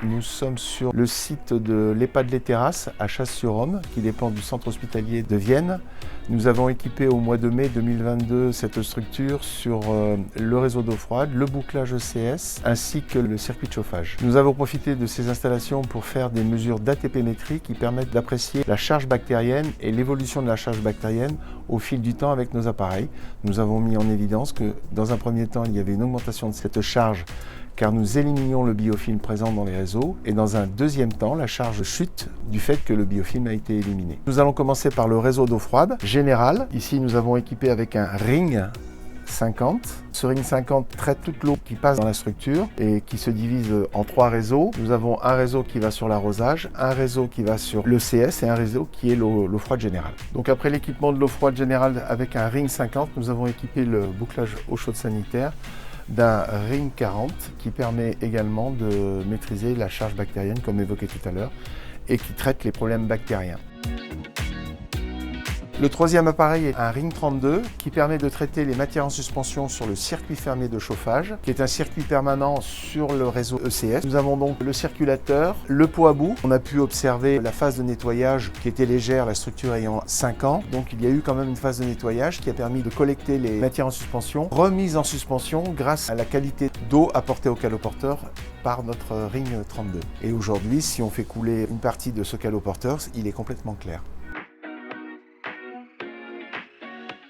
Nous sommes sur le site de l'EHPAD Les Terrasses à Chasse-sur-Rhône, qui dépend du centre hospitalier de Vienne. Nous avons équipé au mois de mai 2022 cette structure sur le réseau d'eau froide, le bouclage ECS ainsi que le circuit de chauffage. Nous avons profité de ces installations pour faire des mesures d'ATP-métrie qui permettent d'apprécier la charge bactérienne et l'évolution de la charge bactérienne au fil du temps avec nos appareils. Nous avons mis en évidence que dans un premier temps, il y avait une augmentation de cette charge car nous éliminions le biofilm présent dans les réseaux et dans un deuxième temps, la charge chute du fait que le biofilm a été éliminé. Nous allons commencer par le réseau d'eau froide général. Ici, nous avons équipé avec un ring 50. Ce ring 50 traite toute l'eau qui passe dans la structure et qui se divise en 3 réseaux. Nous avons un réseau qui va sur l'arrosage, un réseau qui va sur l'ECS et un réseau qui est l'eau froide générale. Donc après l'équipement de l'eau froide générale avec un ring 50, nous avons équipé le bouclage eau chaude sanitaire d'un ring 40 qui permet également de maîtriser la charge bactérienne comme évoqué tout à l'heure et qui traite les problèmes bactériens. Le troisième appareil est un ring 32 qui permet de traiter les matières en suspension sur le circuit fermé de chauffage, qui est un circuit permanent sur le réseau ECS. Nous avons donc le circulateur, le pot à bout. On a pu observer la phase de nettoyage qui était légère, la structure ayant 5 ans. Donc il y a eu quand même une phase de nettoyage qui a permis de collecter les matières en suspension, remise en suspension grâce à la qualité d'eau apportée au caloporteur par notre ring 32. Et aujourd'hui, si on fait couler une partie de ce caloporteur, il est complètement clair.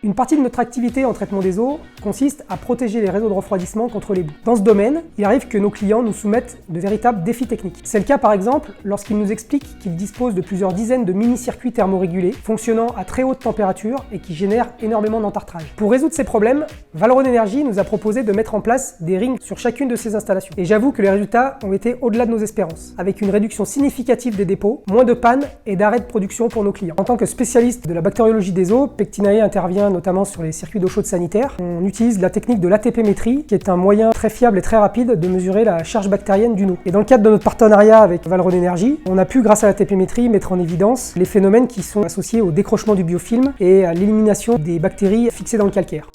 Une partie de notre activité en traitement des eaux consiste à protéger les réseaux de refroidissement contre les boues. Dans ce domaine, il arrive que nos clients nous soumettent de véritables défis techniques. C'est le cas par exemple lorsqu'ils nous expliquent qu'ils disposent de plusieurs dizaines de mini-circuits thermorégulés fonctionnant à très haute température et qui génèrent énormément d'entartrage. Pour résoudre ces problèmes, Valrhone Énergie nous a proposé de mettre en place des rings sur chacune de ces installations. Et j'avoue que les résultats ont été au-delà de nos espérances, avec une réduction significative des dépôts, moins de pannes et d'arrêts de production pour nos clients. En tant que spécialiste de la bactériologie des eaux, Pectinae intervient notamment sur les circuits d'eau chaude sanitaire. On utilise la technique de l'ATP-métrie, qui est un moyen très fiable et très rapide de mesurer la charge bactérienne d'une eau. Et dans le cadre de notre partenariat avec Valrhone Énergie, on a pu, grâce à l'ATP-métrie, mettre en évidence les phénomènes qui sont associés au décrochement du biofilm et à l'élimination des bactéries fixées dans le calcaire.